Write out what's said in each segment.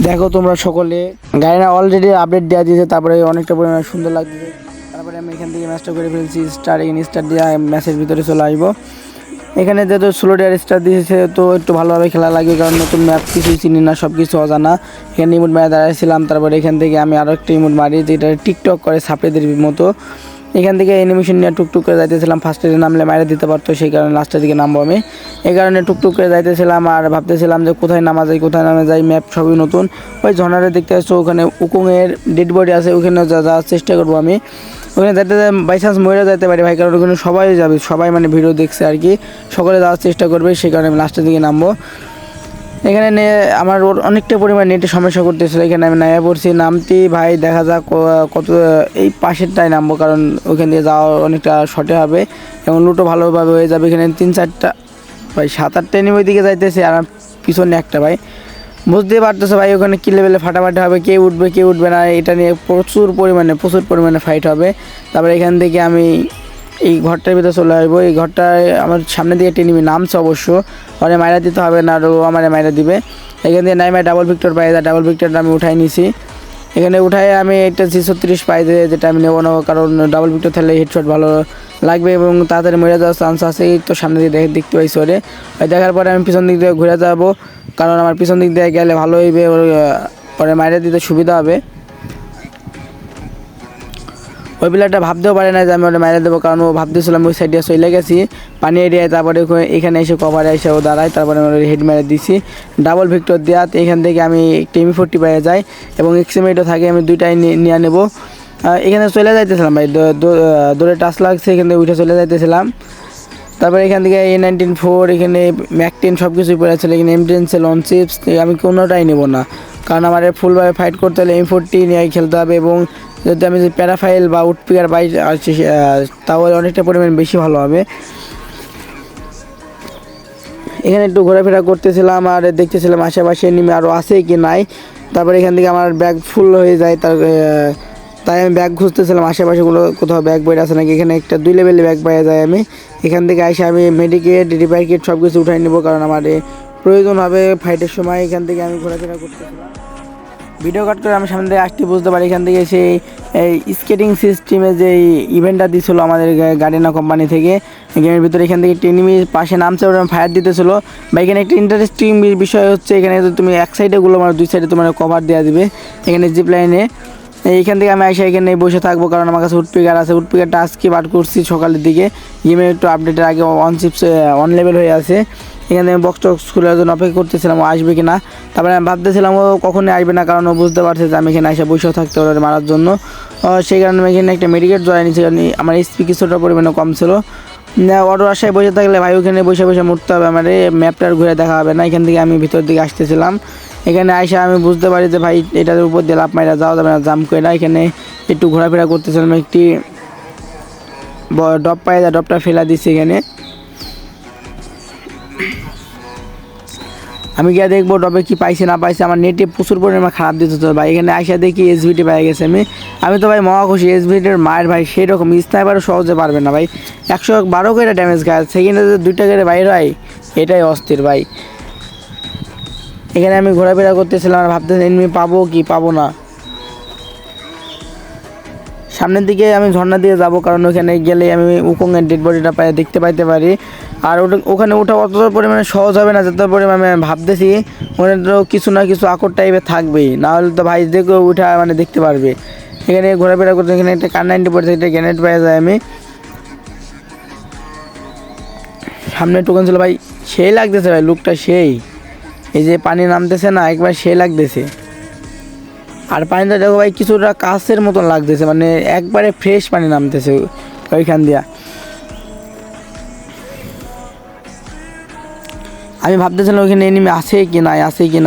দেখো তোমরা সকলে গাড়িটা অলরেডি আপডেট দেওয়া দিয়েছে, তারপরে অনেকটা পরিমাণে সুন্দর লাগছে। তারপরে আমি এখান থেকে ম্যাচটা করে ফেলছি, স্টার দিয়ে ম্যাচের ভিতরে চলে আসবো। এখানে যেহেতু স্লো ডেয়ার স্টার দিয়েছে তো একটু ভালোভাবে খেলা লাগে, কারণ নতুন ম্যাপ কিছুই চিনি না, সব কিছু অজানা। এখানে ইমোট মারে দাঁড়াইছিলাম, তারপরে এখান থেকে আমি আরও একটা ইমোট মারি যেটা টিকটক করে সাপড়েদের মতো। এখান থেকে অ্যানিমেশন নিয়ে টুকটুক করে যাইতেছিলাম, ফার্স্টে নামলে মাইরে দিতে পারতো, সেই কারণে লাস্টের দিকে নামবো আমি। এই কারণে টুকটুক করে যাইতেছিলাম আর ভাবতেছিলাম যে কোথায় নামা যায়, কোথায় নামা যায়। ম্যাপ সবই নতুন। ওই ঝর্ণাটা দেখতে আসছো, ওখানে উকুংয়ের ডেড বডি আছে, ওখানে যাওয়ার চেষ্টা করবো আমি। ওখানে যাইতে বাই চান্স মরে যেতে পারি ভাই, কারণ ওখানে সবাই যাবে, সবাই মানে ভিডিও দেখছে আর কি, সকলে যাওয়ার চেষ্টা করবে, সেই কারণে আমি লাস্টের দিকে নামবো। এখানে আমার অনেকটা পরিমাণ নেটে সমস্যা করতেছিল, এখানে আমি নামে পড়ছি। নামতেই ভাই দেখা যাক কত এই পাশেরটায় নামবো, কারণ ওইখান দিয়ে যাওয়া অনেকটা শর্টে হবে এবং লুটও ভালোভাবে হয়ে যাবে। এখানে 3-4টা ভাই 7-8টা এনিমি দিকে যাইতেছে আর পিছনে একটা ভাই, বুঝতেই পারতেছে ভাই ওখানে কি লেভেলে ফাটাফাটি হবে, কে উঠবে না, এটা নিয়ে প্রচুর পরিমাণে ফাইট হবে। তারপরে এখান থেকে আমি এই ঘরটার ভিতরে চলে আসবো। এই ঘরটায় আমার সামনে দিকে একটা এনিমি নামছে, অবশ্য ওরে মাইরা দিতে হবে না, আর ও আমারে মাইরা দিবে। এখান থেকে নাইমা ডাবল ভিক্টর পাই যায়, ডাবল ভিক্টরটা আমি উঠাই নিছি। এখানে উঠাই আমি একটা G36 পাই যায়, যেটা আমি নেবো না, কারণ ডাবল ভিক্টর থাকলে হেডশট ভালো লাগবে এবং তাড়াতাড়ি মরে যাওয়ার চান্স আছে। তো সামনে দিয়ে দেখতে পাইছি ওরে, ওই দেখার পরে আমি পিছন দিক দিয়ে ঘুরে যাবো, কারণ আমার পিছন দিক দিয়ে গেলে ভালো হইবে, ওরে মাইরা দিতে সুবিধা হবে। ওই প্লেয়ারটা ভাবতেও পারে না যে আমি ওটা মাইরে দেবো, কারণ ও ভাবতেছিলাম ওই সাইডে চলে গেছি পানি এরিয়ায়। তারপরে এখানে এসে কভারে এসে ও দাঁড়ায়, তারপরে আমি হেড মেরে দিছি ডাবল ভিক্টর দেওয়া। তো এখান থেকে আমি একটা M40 পেয়ে যাই এবং এক্সিমেটও থাকে, আমি দুইটাই নিয়ে নেবো। এখানে চলে যাইতেছিলাম ভাই, দৌড়ে টাচ লাগছে, এখান থেকে উঠে চলে যাইতেছিলাম। তারপরে এখান থেকে A94, এখানে ম্যাক-10 সব কিছুই পড়ে আছে, এখানে M10 লন চিপস আমি কোনোটাই নেবো না, কারণ আমার ফুলভাবে ফাইট করতে হলে M40 নিয়ে খেলতে হবে। এবং যদি আমি প্যারাফাইল বা উডপিকার বাইক আসছি, তাহলে অনেকটা পরিমাণ বেশি ভালো হবে। এখানে একটু ঘোরাফেরা করতেছিলাম আর দেখতেছিলাম আশেপাশে নেমে আরও আছে কি নাই। তারপরে এখান থেকে আমার ব্যাগ ফুল হয়ে যায়, তাই আমি ব্যাগ খুঁজতেছিলাম আশেপাশেগুলো, কোথাও ব্যাগ বই আছে নাকি। এখানে একটা 2 লেভেলের ব্যাগ পাওয়া যায়, আমি এখান থেকে এসে আমি মেডিকেট রিপেয়ার কিট সব কিছু উঠাই নেবো, কারণ আমার প্রয়োজন হবে ফাইটের সময়। এখান থেকে আমি ঘোরাফেরা করতেছিলাম, ভিডিও কাট করে আমি সামনে থেকে আসতে বুঝতে পারি এখান থেকে সেই স্কেটিং সিস্টেমে যে ইভেন্টটা দিয়েছিলো আমাদের গার্ডিনা কোম্পানি থেকে গেমের ভিতরে। এখান থেকে একটা এনিমি পাশে নামছে, ওরা ফায়ার দিতেছিলো। বা এখানে একটা ইন্টারেস্টিং বিষয় হচ্ছে, এখানে তুমি এক সাইডেগুলো মানে 2 সাইডে তোমার কভার দেওয়া দিবে এখানে জিপ লাইনে। এইখান থেকে আমি এসে এখানে বসে থাকবো, কারণ আমার কাছে উডপিকার আছে। উডপিকারটা আজকে বার করছি সকালের দিকে, গেমের একটু আপডেটের আগে অন লেভেল হয়ে আছে। এখানে আমি বক্স টক্স খোলার জন্য অপেক্ষা করতেছিলাম ও আসবে কি না। তারপরে আমি ভাবতেছিলাম ও কখনই আসবে না, কারণ ও বুঝতে পারছে যে আমি এখানে এসে বসেও থাকতে পারি মারার জন্য। সেই কারণে আমি এখানে একটা মেডিকেট জয় নিয়েছি, কারণ আমার স্পি কিছুটা পরিমাণে কম ছিল। অটো আশায় বসে থাকলে ভাই ওখানে বসে বসে মরতে হবে, আমার ম্যাপটার ঘুরে দেখা হবে না। এখান থেকে আমি ভিতর দিকে আসতেছিলাম, এখানে আইসা আমি বুঝতে পারি যে ভাই এটার উপর দিয়ে লাফ মাইরা যাওয়া যাবে না, জাম্প করে না। এখানে একটু ঘোরাফেরা করতেছিলাম, একটি ডপ পাই যায়, ডপটা ফেলা দিচ্ছি এখানে। আমি গিয়ে দেখবো ডবে কি পাইছে না পাইছে, আমার নেটে প্রচুর পরিমাণে খারাপ দিতে তো ভাই। এখানে আইসা দেখি SVT পাই গেছে। আমি তো ভাই মহা খুশি, SVTর মায়ের ভাই সেই রকম স্নাইপারও সহজে পারবে না ভাই, 112 করে ড্যামেজ খায়, সেকেন্ডে 2টা করে বাইরে হয়, এটাই অস্থির ভাই। এখানে আমি ঘোরাফেরা করতেছিলাম আর ভাবতেছি এনিমি পাবো কি পাবো না। সামনের দিকে আমি ঝর্ণা দিয়ে যাব, কারণ ওখানে গেলে আমি উকংয়ের ডেড বডিটা দেখতে পাইতে পারি। আর ওখানে ওঠা অতটা পরিমাণে সহজ হবে না, যত পরিমাণে আমি ভাবতেছি ওখানে তো কিছু না কিছু আকর টাইপের থাকবেই, না হলে তো ভাই দেখে উঠা মানে দেখতে পারবে। এখানে ঘোরাফেরা করতে এখানে একটা কার-90 পড়ে, একটা গ্রেনেড পাওয়া যায়। আমি সামনে টোকন ছিল ভাই, সেই লাগতেছে ভাই লুকটা, সেই এই যে পানি নামতেছে না একবার সেই লাগতেছে। আর পানিটা দেখো ভাই কিছুটা কাছের মতন লাগতেছে, মানে একবারে ফ্রেশ পানি নামতেছে ওইখান দিয়া। আমি ভাবতেছিলাম ওইখানে এনিমি আছে কি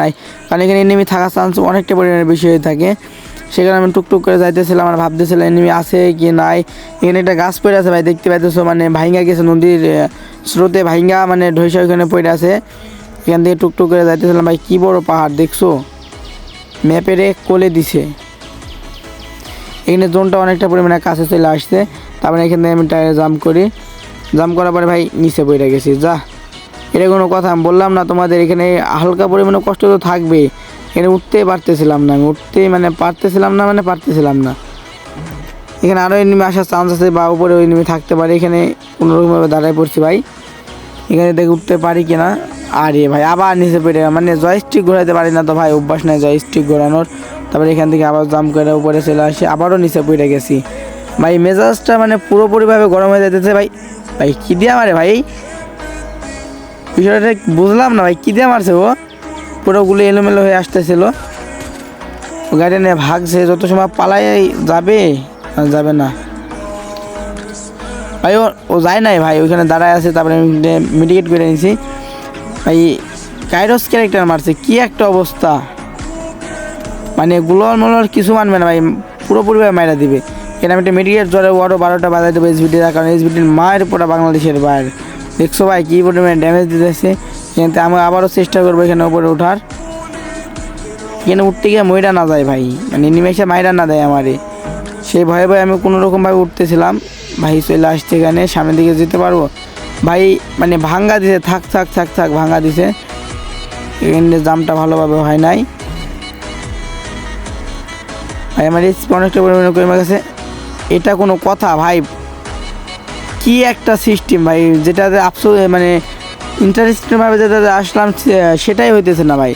নাই, কারণ এখানে এনিমি থাকার চান্স অনেকটা পরিমাণে বেশি হয়ে থাকে। সেখানে আমি টুকটুক করে যাইতেছিলাম আর ভাবতেছিলাম এনিমি আছে কি নাই। এখানে একটা গাছ পড়ে আছে ভাই, দেখতে পাইতেছো, মানে ভাইঙ্গা গেছে নদীর স্রোতে, ভাইঙ্গা মানে ঢৈসা ওইখানে পড়ে আছে। এখান থেকে টুকটুক করে যাইতেছিলাম ভাই, কী বড় পাহাড় দেখছো, ম্যাপের কোলে দিছে। এখানে জোনটা অনেকটা পরিমাণে কাছে চলে আসছে। তারপরে এখান থেকে আমি টায়ারে জাম্প করার পরে ভাই নিচে পড়ে গেছি। যা, এটা কোনো কথা, আমি বললাম না তোমাদের, এখানে হালকা পরিমাণে কষ্ট তো থাকবেই, এখানে উঠতেই পারতেছিলাম না, আমি উঠতেই পারতেছিলাম না। এখানে আরও এনিমি আসার চান্স আছে বা উপরে ওই এনিমি থাকতে পারে। এখানে কোনোরকমভাবে দাঁড়ায় পড়ছি ভাই, এখানে দেখে উঠতে পারি কিনা। আরে ভাই আবার নিচে পড়ে, জয়স্টিক ঘোরাতে পারি না তো ভাই, অভ্যাস নাই জয়স্টিক ঘোরানোর। তারপরে এখান থেকে আবার জাম্প করে উপরে চলে আসি, আবারও নিচে পড়ে গেছি ভাই। মেজাজটা পুরোপুরিভাবে গরম হয়ে যেতেছে ভাই। ভাই কী দিয়ে মারে ভাই, বিষয়টা বুঝলাম না ভাই, কী দিয়ে মারছে ও? পুরোগুলো এলোমেলো হয়ে আসতেছিল, গাড়ি নিয়ে ভাগছে। যত সময় পালাই যাবে না ভাই, ও যায় নাই ভাই, ওইখানে দাঁড়ায় আছে। তারপরে আমি মেডিকেট করে নিয়েছি ভাই। কাইরোস ক্যারেক্টার মারছে, কি একটা অবস্থা, গ্লোয়াল মোলার কিছু মানবে না ভাই, পুরোপুরিভাবে মাইরা দিবে। এখানে আমি একটা মেডিকেট জ্বরে আরও 12টা বাজাই দেবো এসবিটির, কারণ এসবিটির মায়ের পুরো বাংলাদেশের বাইরে। দেখছো ভাই কী পরিমাণে ড্যামেজ দিতেছে। কিন্তু আমি আবারও চেষ্টা করবো এখানে উপরে ওঠার। এখানে উঠতে গিয়ে ময়রা না যায় ভাই, নিমেষে মাইরা না দেয় আমারে, সেই ভয়ে ভয়ে আমি কোনোরকমভাবে উঠতেছিলাম ভাই। চলে আসছে এখানে, সামনের দিকে যেতে পারবো ভাই, ভাঙ্গা দিছে, থাক ভাঙ্গা দিছে। এখানে জামটা ভালোভাবে হয় নাই ভাই, আমার এসপি অনেকটা পরিমাণে কমে গেছে। এটা কোনো কথা ভাই, কি একটা সিস্টেম ভাই, যেটাতে আফসোস ইন্টারেস্টিংভাবে যেটাতে আসলাম সেটাই হইতেছে না ভাই।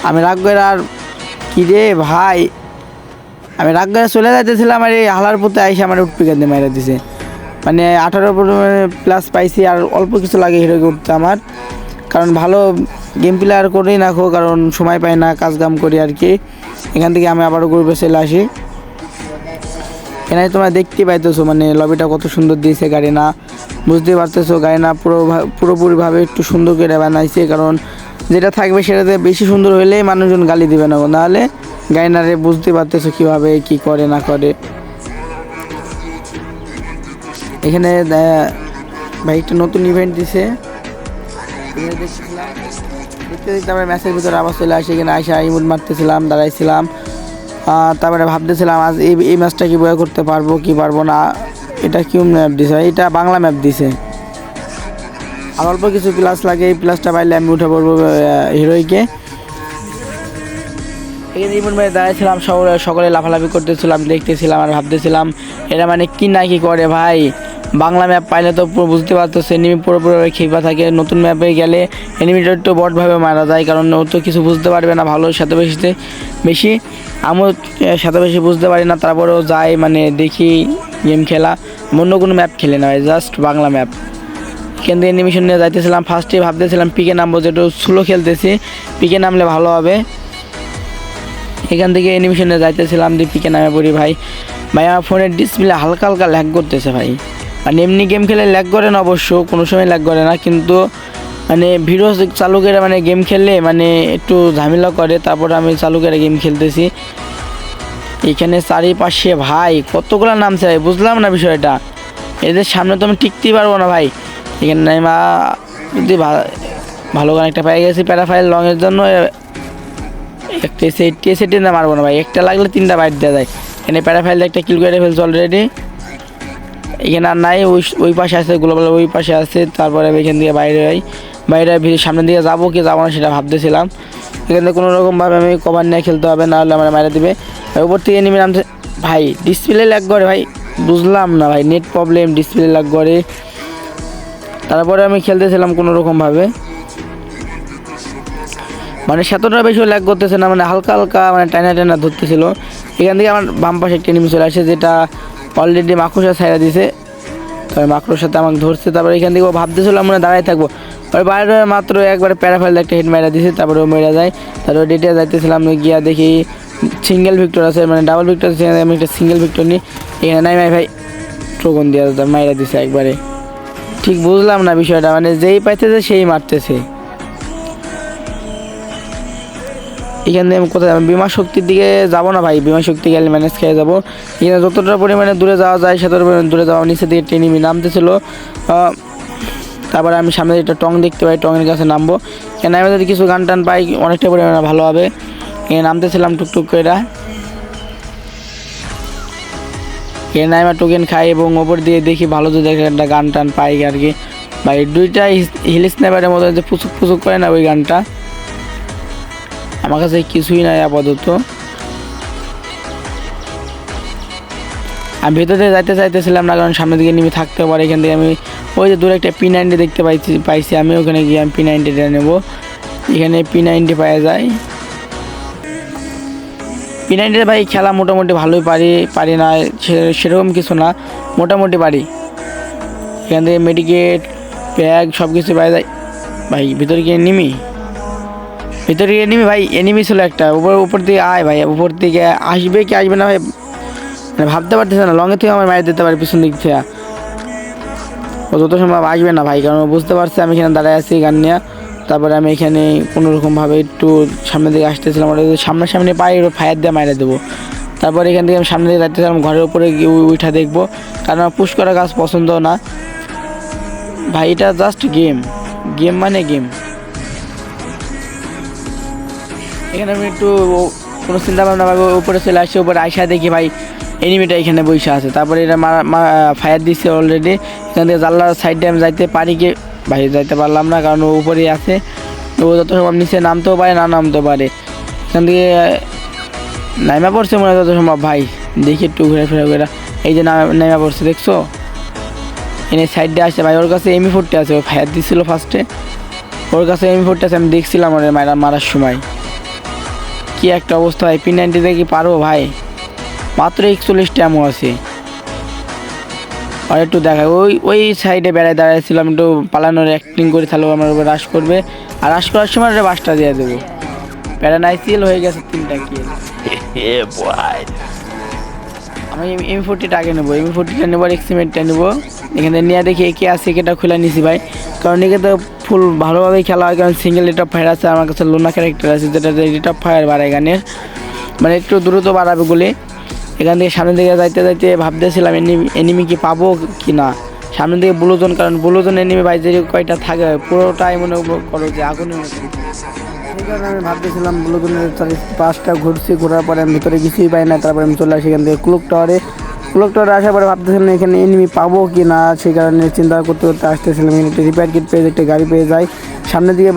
আমি রাগ করে আর কি রে ভাই, আমি রাগ করে চলে যাইতেছিলাম, আর এই হালার পথে আইসে আমার উঠপিকা দিয়ে মেরে দিছে। 18+ পাইছি, আর অল্প কিছু লাগে হিরোকে উঠতে আমার, কারণ ভালো গেম প্লেয়ার করেই রাখো, কারণ সময় পাই না, কাজ কাম করি আর কি। এখান থেকে আমি আবারও গ্রুপে চলে আসি। এখানে তোমরা দেখতেই পাইতেছো লবিটা কত সুন্দর দিয়েছে। গাড়ি না বুঝতেই পারতেছো, গাড়ি না পুরোপুরিভাবে একটু সুন্দর করে বানাইছে, কারণ যেটা থাকবে সেটাতে বেশি সুন্দর হলেই মানুষজন গালি দিবে না, নাহলে গাড়ি না রে। বুঝতে পারতেছো কীভাবে কী করে না করে। এখানে ভাই একটা নতুন ইভেন্ট দিছে, দেখতে আমরা ম্যাচের ভিতরে আবার চলে আসি। এখানে আইসা ইমোট মারতেছিলাম, দাঁড়াইছিলাম। তারপরে ভাবতেছিলাম আজ এই ম্যাচটা কি বয় করতে পারবো কি পারবো না। এটা কি ম্যাপ দিছে, এটা বাংলা ম্যাপ দিছে, আর অল্প কিছু প্লাস লাগে, এই প্লাসটা পাইলে আমি উঠে পড়বো হিরোইকে। এখানে ইমোট মেরে দাঁড়াইছিলাম, সকলে লাফালাফি করতেছিলাম, দেখতেছিলাম আর ভাবতেছিলাম এরা কি না কি করে ভাই। বাংলা ম্যাপ পাইলে তো পুরো বুঝতে পারতেছে এনিমি পুরোপুরি খেপা থাকে। নতুন ম্যাপে গেলে এনিমিটা একটু বটভাবে মারা যায়, কারণ ও তো কিছু বুঝতে পারবে না, ভালো সাথে বেশি আমিও সাথে বেশি বুঝতে পারি না। তারপরেও যাই দেখি গেম খেলা, অন্য কোনো ম্যাপ খেলে না, জাস্ট বাংলা ম্যাপ। এখান থেকে এনিমিশন নিয়ে যাইতেছিলাম। ফার্স্টে ভাবতেছিলাম পিকে নামবো, যেটা স্লো খেলতেছি, পিকে নামলে ভালো হবে। এখান থেকে অ্যানিমেশনে যাইতেছিলাম, দিয়ে পিকে নামে পড়ি ভাই। আমার ফোনের ডিসপ্লে হালকা হালকা ল্যাগ করতেছে ভাই। এমনি গেম খেলে ল্যাগ করে না, অবশ্য কোনো সময় ল্যাগ করে না, কিন্তু ভিডিও চালু করে গেম খেললে একটু ঝামেলা করে। তারপরে আমি চালু করে গেম খেলতেছি। এখানে চারিপাশে ভাই কতগুলো নামছে ভাই, বুঝলাম না বিষয়টা। এদের সামনে তো আমি টিকতেই পারবো না ভাই। এখানে যদি ভালো গান একটা পেয়ে গেছি প্যারাফাইল লংয়ের জন্য, একটা সেটি না মারবো না ভাই, একটা লাগলে 3টা বাইট দেওয়া যায়। এখানে প্যারাফাইল একটা কিল করে ফেলছে অলরেডি। এখানে আর নাই, ওই পাশে আছে গ্লোবাল, ওই পাশে আছে। তারপরে আমি এখান থেকে বাইরে সামনের দিকে যাবো কি যাবো না সেটা ভাবতেছিলাম। এখানে কোনো রকমভাবে আমি কভার নিয়ে খেলতে হবে, নাহলে আমার মারা দেবে। উপর থেকে নেমে নামছে ভাই, ডিসপ্লে ল্যাগ করে ভাই, বুঝলাম না ভাই, নেট প্রবলেম, ডিসপ্লে ল্যাগ করে। তারপরে আমি খেলতেছিলাম কোনো রকমভাবে, সেতটা বেশি ল্যাগ করতেছে না, হালকা হালকা টাইনা ধরতেছিল। এখান থেকে আমার বাম পাশে একটা এনিমি চলে আসে, যেটা অলরেডি মাকড়সা ছাইড়া দিছে। তবে মাকড়সার সাথে আমাকে ধরছে। তারপরে এখান থেকে ভাবতেছিলাম দাঁড়াই থাকবো, ওই বাইরে মাত্র একবারে প্যারাফাইল একটা হিট মারা দিছে, তারপরে ও মেরা যায়। তারপরে ডেটে যাইতেছিলাম, গিয়া দেখি সিঙ্গেল ভিক্টর আছে, ডাবল ভিক্টর আছে। আমি একটা সিঙ্গেল ভিক্টর নিই, এখানে নাই ভাই ট্রোগন দিয়া মাইরা দিছে একবারে। ঠিক বুঝলাম না বিষয়টা, যেই পাইতেছে সেই মারতেছে। এখান থেকে আমি কোথায় যাবো, বিমা শক্তির দিকে যাবো না ভাই, বিমা শক্তি গেলে ম্যানেজ খেয়ে যাবো। এখানে যতটা পরিমাণে দূরে যাওয়া যায় সেতটা পরিমাণে দূরে যাওয়া। নিচে দিকে টেনিমি নামতেছিল। তারপরে আমি সামনে একটা টং দেখতে পাই, টঙের কাছে নামবো। এখানে আমি যদি কিছু গান টান পাই অনেকটা পরিমাণে ভালো হবে। এখানে নামতেছিলাম টুকটুক করে, এখানে আমি টোকেন খাই এবং ওপর দিয়ে দেখি ভালো যদি একটা গান টান পাই আর কি ভাই। 2টা হিল স্নাইপারের মতো যে ফুচুক ফুচুক করে না ওই গানটা, আমার কাছে কিছুই নাই আপাতত। আমি ভেতরে যাইতে চাইতেছিলাম না, কারণ সামনের দিকে নেমে থাকতে পারে। এখান থেকে আমি ওই যে দূরে একটা P90 দেখতে পাইছি আমি, ওখানে গিয়ে আমি P90টা নেবো। এখানে P90 পাওয়া যায়। P90 ভাই খেলা মোটামুটি ভালোই পারি না সেরকম কিছু না, মোটামুটি পারি। এখান থেকে মেডিকেট ব্যাগ সব কিছু পাওয়া যায়। ভাই ভিতরে গিয়ে নিমি ভাই, এনিমি ছিল একটা উপর দিকে আয় ভাই, উপর দিকে আসবে কি আসবে না ভাই মানে ভাবতে পারতেছে না। লঙের থেকে আমার মায়ের দিতে পারে পিছন দিক থেকে, ও যত সম্ভব আসবে না ভাই, কারণ বুঝতে পারছি আমি এখানে দাঁড়ায় আছি গান নিয়ে। তারপরে আমি এখানে কোনোরকমভাবে একটু সামনের দিকে আসতেছিলাম, ওটা যদি সামনাসামনি পাই ফায়ার দিয়ে মাইরে দেবো। তারপরে এখান থেকে আমি সামনে দিকে যাইতেছিলাম, ঘরের উপরে গিয়ে উঠা দেখবো, কারণ আমার পুশ করা কাজ পছন্দ না ভাই। এটা জাস্ট গেম মানে গেম। এখানে আমি একটু কোনো চিন্তা ভাবনা ভাবে উপরে চলে আসছি, উপরে আইসা দেখি ভাই এনিমিটা এখানে বসে আছে। তারপরে এটা ফায়ার দিচ্ছে অলরেডি। এখান থেকে জানলার সাইডে আমি যাইতে পারি কি ভাই, যাইতে পারলাম না, কারণ ও উপরেই আছে। ও যত সম্ভব নিচে নামতেও পারে না নামতেও পারে। এখান থেকে নাইমা পড়ছে মনে হয় যত সম্ভব ভাই, দেখি একটু ঘুরে ফিরে করে। এই যে নাইমা পড়ছে দেখছো, এনে সাইডে আসছে ভাই। ওর কাছে M40 আছে, ও ফায়ার দিচ্ছিল ফার্স্টে, ওর কাছে M40 আছে, আমি দেখছিলাম ওর মারার সময়। কি একটা অবস্থা ভাই, P90 কি পারবো ভাই? মাত্র 41টা এমন আছে। আর একটু দেখায় ওই সাইডে বেড়ায় দাঁড়াইছিলাম, একটু পালানোর অ্যাক্টিং করে তাহলে আমার উপর রাশ করবে, আর রাশ করার সময় ওটা বাসটা দিয়ে দেবো। বেড়া নাই সিল হয়ে গেছে 3টা কিল। আমি M40টা আগে নেবো, M40টা নেবো আর এক্সিমেটটা নেবো। এখানে নিয়ে দেখি একে আছে, একেটা খুলে নিছি ভাই, কারণ একে তো ফুল ভালোভাবেই খেলা হয়, কারণ সিঙ্গেল রেট অফ ফায়ার আছে। আমার কাছে লোনা ক্যারেক্টার আছে, যেটা রেট অফ ফায়ার বাড়ায় গানের, মানে একটু দ্রুত বাড়াবে গুলি। এখান থেকে সামনের দিকে যাইতে যাইতে ভাবতেছিলাম এনিমি কি পাবো কি না। সামনের দিকে ব্লুজোন, কারণ ব্লুজোন এনিমি ভাই যে কয়টা থাকে পুরোটাই মনে করো যে আগুনের মতো। সেই কারণে আমি ভাবতেছিলাম ব্লুজোনের 4-5টা ঘুরছি, ঘোরার পরে আমি ভিতরে কিছুই পাই না। তারপরে আমি চলে আসি এখান থেকে ক্লক টাওয়ারে আসার পরে ভাবতেছিলাম এখানে এনিমি পাবো কি না, সেই কারণে চিন্তা করতে করতে আসতেছিলাম। এখানে একটা রিপেয়ার কিট পেয়ে একটা গাড়ি পেয়ে যায়, সামনের দিকে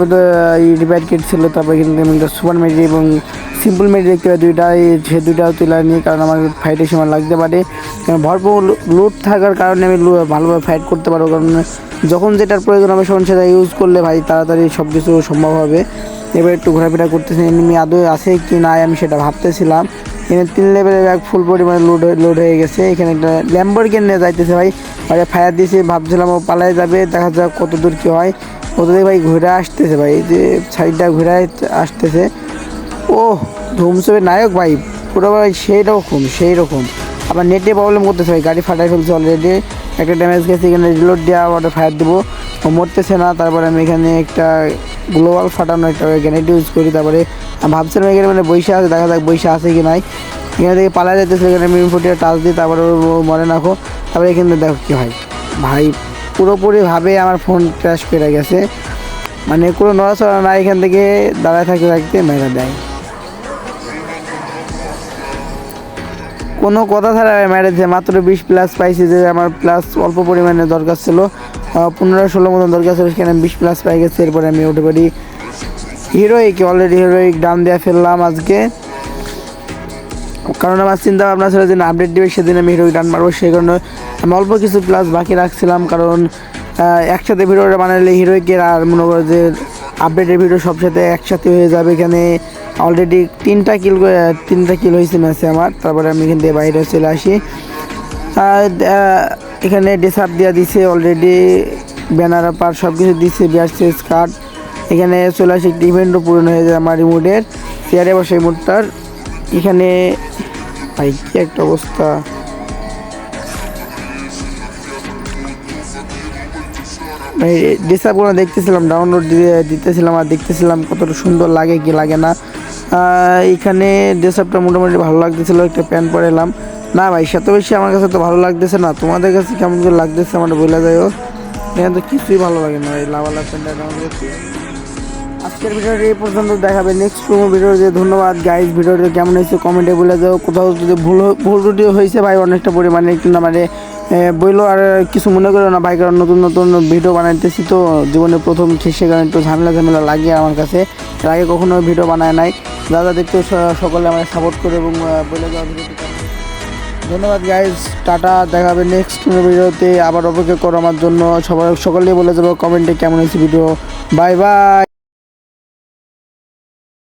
এই রিপেয়ার কিট ছিল। তারপরে কিন্তু আমি একটা সুপার মেডি এবং সিম্পল মেডি দেখতে পাই দুইটাই, সে দুইটাও তুলে নিই, কারণ আমার ফাইটের সময় লাগতে পারে। ভরপুর লুট থাকার কারণে আমি ভালোভাবে ফাইট করতে পারবো, কারণ যখন যেটার প্রয়োজন হবে তখন সেটা ইউজ করলে ভাই তাড়াতাড়ি সব কিছু সম্ভব হবে। এবার একটু ঘোরাফেরা করতেছি, এনিমি আদৌ আছে কি নাই আমি সেটা ভাবতেছিলাম। এখানে 3 লেভেলের ব্যাগ ফুল পরিমাণে লোড হয়ে গেছে। এখানে একটা ল্যাম্বরগিনি নিয়ে যাইতেছে ভাই, আরে ফায়ার দিয়েছি, ভাবছিলাম ও পালায় যাবে, দেখা যাক কত দূর কী হয়। ওদের ভাই ঘুরে আসতেছে ভাই, এই যে সাইডটা ঘুরে আসতেছে। ও ধুমসবে নায়ক ভাই, পুরো ভাই সেই রকম। আবার নেটে প্রবলেম করতেছে ভাই, গাড়ি ফাটাই ফেলছে অলরেডি, একটা ড্যামেজ গেছে। এখানে রিলোড দেওয়া ওটা ফায়ার দেবো, ও মরতেছে না। তারপরে আমি এখানে একটা গ্লোবাল ফাটানো একটা গ্রেনেড ইউজ করি। তারপরে আমি ভাবছিলাম এখানে মানে বৈশা আছে, দেখা যাক বৈশা আছে কি নাই। এখানে থেকে পালা যাইতেছে, এখানে আমি M40 টাচ দিই, তারপরে মরে রাখো। তারপরে এখানে দেখো কী হয় ভাই, পুরোপুরিভাবে আমার ফোন ক্র্যাশ করে গেছে, মানে কোনো নড়াচড়া না, এখান থেকে দাঁড়ায় থাকতে মেরে দেয়। কোনো কথা ছাড়া মেরেছে, মাত্র 20+ পাইছি, যে আমার প্লাস অল্প পরিমাণে দরকার ছিল, 15-16 মতন দরকার ছিল, সেখানে 20+ পাই গেছে। এরপরে আমি উঠে পারি হিরোইক, অলরেডি হিরোইক ডাউন দিয়ে ফেললাম আজকে, কারণ আমার চিন্তা ভাবনা ছিল যে আপডেট দিবে সেদিন আমি হিরোইক ডান মারবো। সেই কারণে আমি অল্প কিছু প্লাস বাকি রাখছিলাম, কারণ একসাথে ভিডিওটা বানালে হিরোইকের আর মনে করো যে আপডেটের ভিডিও সব সাথে একসাথে হয়ে যাবে। এখানে অলরেডি 3টা কিল হয়েছে ম্যাচে আমার। তারপরে আমি এখান থেকে বাইরে চলে আসি, এখানে ডেসাপ দেওয়া দিছে অলরেডি, ব্যানার পার সব কিছু দিচ্ছে, বিআরসিএস কার্ড। এখানে চলে আসি, একটি ইভেন্টও পূরণ হয়ে যায় আমার রিমোটের, চেয়ারে বসে রিমোটটার। এখানে ভাই কি একটা অবস্থা, ভাই ডেসাপগুলো দেখতেছিলাম, ডাউনলোড দিতেছিলাম আর দেখতেছিলাম কতটা সুন্দর লাগে কি লাগে না। এইখানে ড্রেসআপটা মোটামুটি ভালো লাগতেছিল, একটা প্যান্ট পরে এলাম। না ভাই সেত বেশি আমার কাছে তো ভালো লাগতেছে না, তোমাদের কাছে কেমন করে লাগতেছে আমার বলে যাই হোক। এখানে তো কিছুই ভালো লাগে না ভাই, লাভালা প্যান্টটা ডাউনলোড করছি। আজকের ভিডিওটি এই পর্যন্ত, দেখাবে নেক্সট কোনো ভিডিওতে। ধন্যবাদ গাইজ, ভিডিওটি কেমন হয়েছে কমেন্টে বলে যাও। কোথাও যদি ভুল ত্রুটি হয়েছে ভাই অনেকটা পরিমাণে, একটু না মানে বইলো, আর কিছু মনে করো না ভাই, কারণ নতুন ভিডিও বানাইতেছি তো, জীবনে প্রথম, সে কারণে একটু ঝামেলা লাগে আমার কাছে, এর আগে কখনো ভিডিও বানায় নাই। দাদা দেখতেও সকলে আমাদের সাপোর্ট করে এবং বলে দেওয়া ভিডিওটি কেমন হয়েছে। ধন্যবাদ গাইজ, টাটা, দেখা হবে নেক্সট ভিডিওতে। আবার অপেক্ষা করো আমার জন্য, সকলেই বলে দেবো কমেন্টে কেমন হয়েছে ভিডিও। Bye bye.